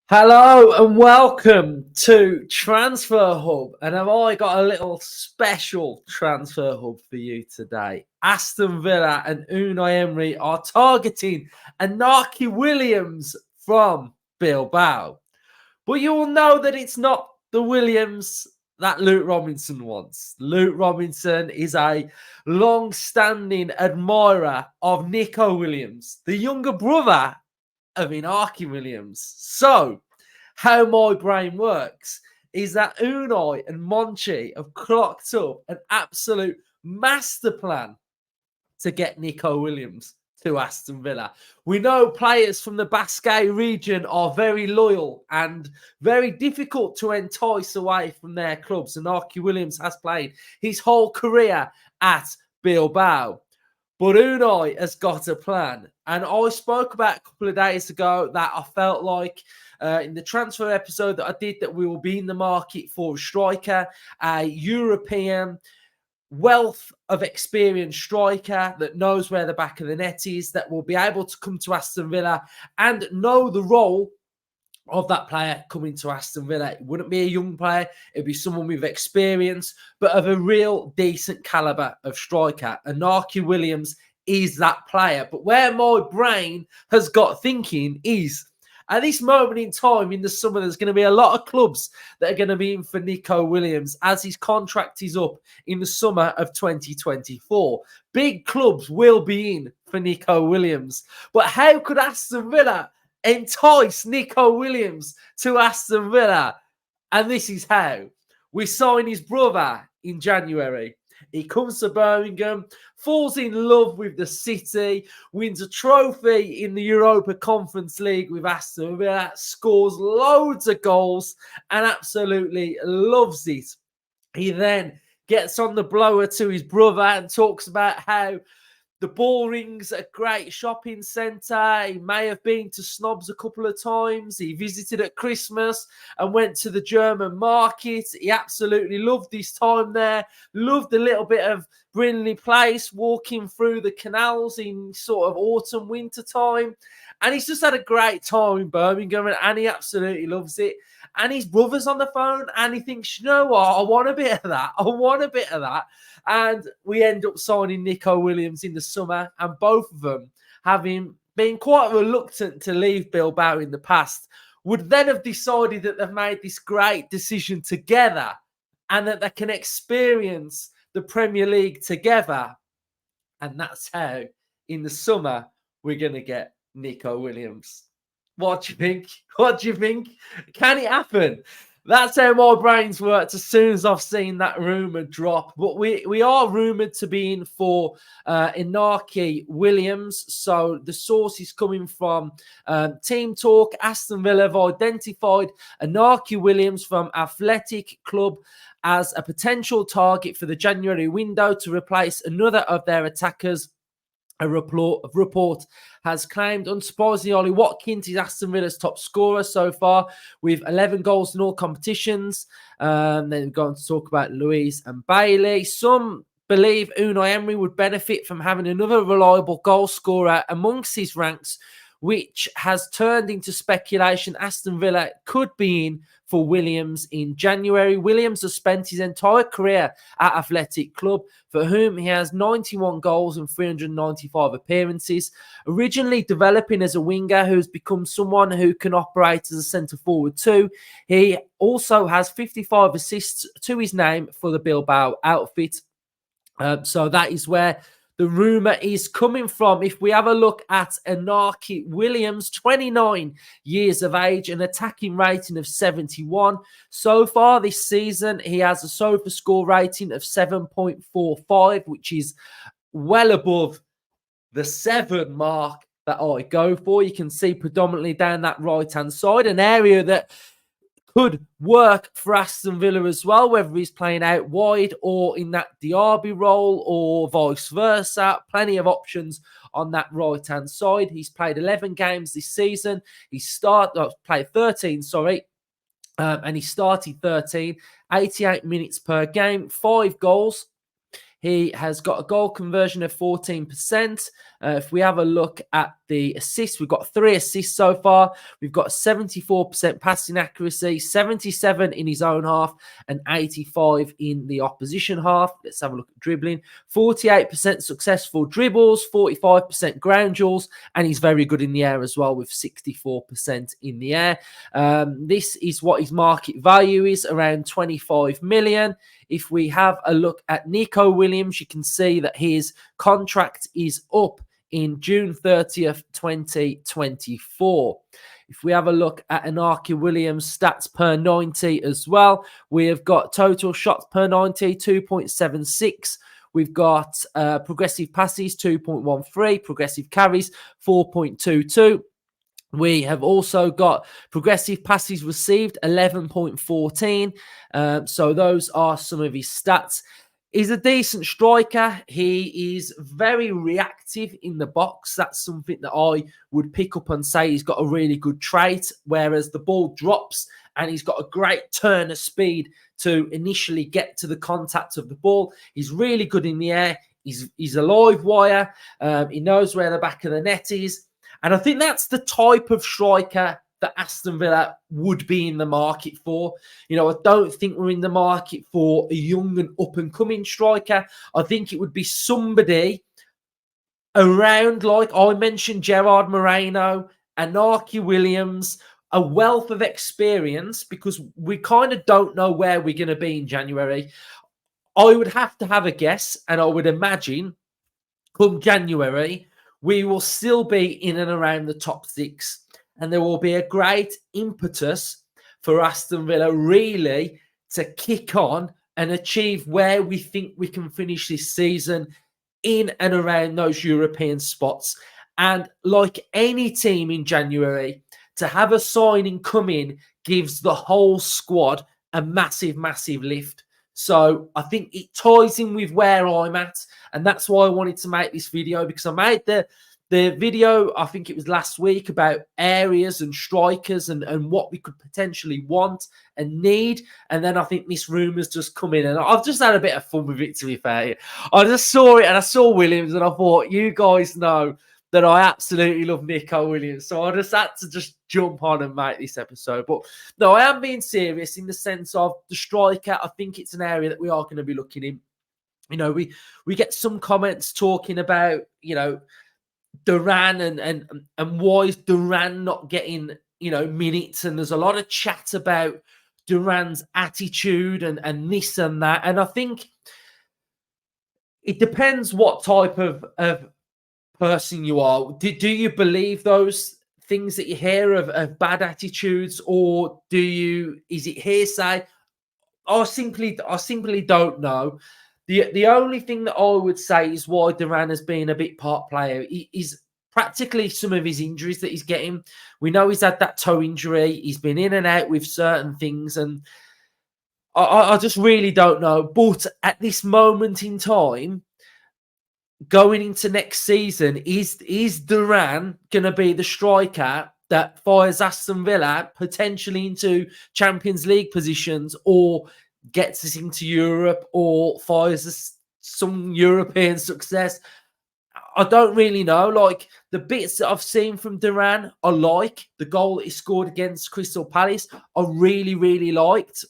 Hello and welcome to Transfer Hub. And have I got a little special Transfer Hub for you today? Aston Villa and Unai Emery are targeting Iñaki Williams from Bilbao. But you will know that it's not the Williams that Luke Robinson wants. Luke Robinson is a long-standing admirer of Nico Williams, the younger brother of Iñaki Williams. So, how my brain works is that Unai and Monchi have clocked up an absolute master plan to get Nico Williams to Aston Villa. We know players from the Basque region are very loyal and very difficult to entice away from their clubs. And Iñaki Williams has played his whole career at Bilbao. But Unai has got a plan. And I spoke about a couple of days ago that I felt like in the transfer episode that I did that we will be in the market for a striker, a European wealth of experienced striker that knows where the back of the net is, that will be able to come to Aston Villa and know the role of that player coming to Aston Villa. It wouldn't be a young player. It'd be someone with experience, but of a real decent caliber of striker. Iñaki Williams is that player. But where my brain has got thinking is, at this moment in time in the summer, there's going to be a lot of clubs that are going to be in for Nico Williams as his contract is up in the summer of 2024. Big clubs will be in for Nico Williams. But how could Aston Villa entice Nico Williams to Aston Villa? And this is how. We sign his brother in January. He comes to Birmingham, falls in love with the city, wins a trophy in the Europa Conference League with Aston Villa, scores loads of goals and absolutely loves it. He then gets on the blower to his brother and talks about how the ball rings a great shopping centre. He may have been to Snobs a couple of times. He visited at Christmas and went to the German market. He absolutely loved his time there. Loved a little bit of Brindley Place, walking through the canals in sort of autumn, winter time. And he's just had a great time in Birmingham and he absolutely loves it. And his brother's on the phone and he thinks, you know what, I want a bit of that. I want a bit of that. And we end up signing Nico Williams in the summer. And both of them, having been quite reluctant to leave Bilbao in the past, would then have decided that they've made this great decision together and that they can experience the Premier League together. And that's how, in the summer, we're going to get Nico Williams. What do you think? What do you think? Can it happen? That's how my brains worked as soon as I've seen that rumour drop. But we are rumoured to be in for Iñaki Williams. So the source is coming from Team Talk. Aston Villa have identified Iñaki Williams from Athletic Club as a potential target for the January window to replace another of their attackers. A report has claimed, unsurprisingly, Ollie Watkins is Aston Villa's top scorer so far with 11 goals in all competitions. Then we're going to talk about Louise and Bailey. Some believe Unai Emery would benefit from having another reliable goal scorer amongst his ranks, which has turned into speculation Aston Villa could be in for Williams in January. Williams has spent his entire career at Athletic Club, for whom he has 91 goals and 395 appearances. Originally developing as a winger who's become someone who can operate as a centre-forward too, he also has 55 assists to his name for the Bilbao outfit. So that is where the rumour is coming from. If we have a look at Iñaki Williams, 29 years of age, an attacking rating of 71. So far this season, he has a SOFA score rating of 7.45, which is well above the 7 mark that I go for. You can see predominantly down that right-hand side, an area that could work for Aston Villa as well, whether he's playing out wide or in that Diaby role or vice versa. Plenty of options on that right-hand side. He's played 11 games this season. He played 13, and he started 13, 88 minutes per game, 5 goals. He has got a goal conversion of 14%. If we have a look at the assists, we've got 3 assists so far. We've got 74% passing accuracy, 77 in his own half, and 85 in the opposition half. Let's have a look at dribbling. 48% successful dribbles, 45% ground duels, and he's very good in the air as well with 64% in the air. This is what his market value is, around 25 million. If we have a look at Iñaki Williams, you can see that his contract is up in June 30th, 2024. If we have a look at Iñaki Williams' stats per 90 as well, we have got total shots per 90, 2.76. We've got progressive passes, 2.13, progressive carries, 4.22. We have also got progressive passes received, 11.14. So those are some of his stats. He's a decent striker. He is very reactive in the box. That's something that I would pick up and say he's got a really good trait, whereas the ball drops and he's got a great turn of speed to initially get to the contact of the ball. He's really good in the air. He's a live wire. He knows where the back of the net is. And I think that's the type of striker that Aston Villa would be in the market for. You know, I don't think we're in the market for a young and up-and-coming striker. I think it would be somebody around, like I mentioned, Gerard Moreno, Iñaki Williams, a wealth of experience, because we kind of don't know where we're going to be in January. I would have to have a guess, and I would imagine come January, we will still be in and around the top 6. And there will be a great impetus for Aston Villa really to kick on and achieve where we think we can finish this season, in and around those European spots. And like any team in January, to have a signing come in gives the whole squad a massive, massive lift. So I think it ties in with where I'm at. And that's why I wanted to make this video, because I made the video, I think it was last week, about areas and strikers and what we could potentially want and need. And then I think this rumour's just come in, and I've just had a bit of fun with it, to be fair. I just saw it and I saw Williams and I thought, you guys know that I absolutely love Iñaki Williams. So I just had to just jump on and make this episode. But no, I am being serious in the sense of the striker. I think it's an area that we are going to be looking in. You know, we get some comments talking about, you know, Duran and why is Duran not getting, you know, minutes, and there's a lot of chat about Duran's attitude and this and that, and I think it depends what type of person you are. Do you believe those things that you hear of bad attitudes, or is it hearsay? I simply don't know. The only thing that I would say is why Duran has been a bit part player is practically some of his injuries that he's getting. We know he's had that toe injury. He's been in and out with certain things, and I just really don't know. But at this moment in time, going into next season, is Duran going to be the striker that fires Aston Villa potentially into Champions League positions, or gets us into Europe, or fires us some European success? I don't really know. Like, the bits that I've seen from Duran, I like. The goal that he scored against Crystal Palace, I really, really liked.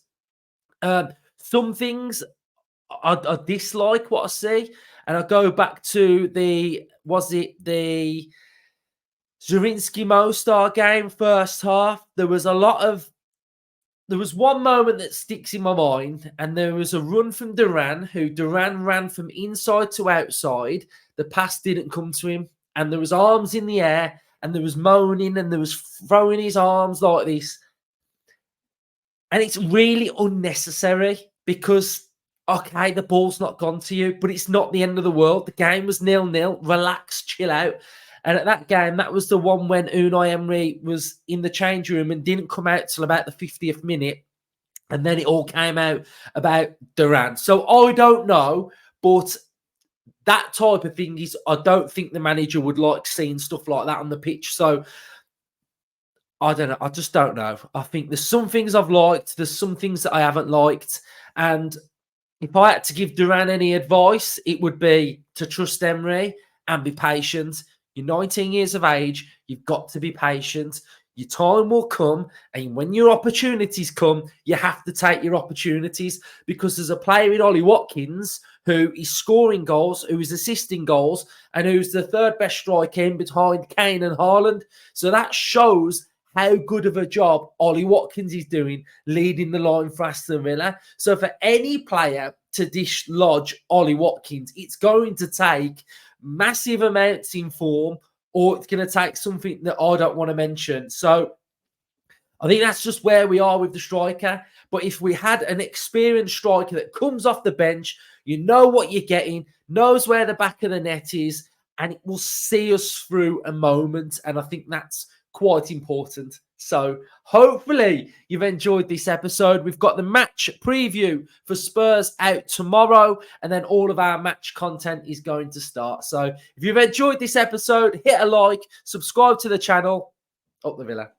Some things I dislike what I see. And I go back to the Zrinski Mostar game, first half. There was one moment that sticks in my mind, and there was a run from Duran, who Duran ran from inside to outside. The pass didn't come to him, and there was arms in the air, and there was moaning, and there was throwing his arms like this. And it's really unnecessary, because, okay, the ball's not gone to you, but it's not the end of the world. The game was 0-0. Relax, chill out. And at that game, that was the one when Unai Emery was in the change room and didn't come out till about the 50th minute. And then it all came out about Duran. So I don't know, but that type of thing is, I don't think the manager would like seeing stuff like that on the pitch. So I don't know. I just don't know. I think there's some things I've liked. There's some things that I haven't liked. And if I had to give Duran any advice, it would be to trust Emery and be patient. You're 19 years of age. You've got to be patient. Your time will come, and when your opportunities come, you have to take your opportunities, because there's a player in Ollie Watkins who is scoring goals, who is assisting goals, and who's the third best striker in behind Kane and Haaland. So that shows how good of a job Ollie Watkins is doing leading the line for Aston Villa. So for any player to dislodge Ollie Watkins, it's going to take massive amounts in form, or it's going to take something that I don't want to mention. So I think that's just where we are with the striker. But if we had an experienced striker that comes off the bench, you know what you're getting, knows where the back of the net is, and it will see us through a moment. And I think that's quite important. So hopefully you've enjoyed this episode. We've got the match preview for Spurs out tomorrow, and then all of our match content is going to start. So if you've enjoyed this episode, hit a like, subscribe to the channel. Up the Villa.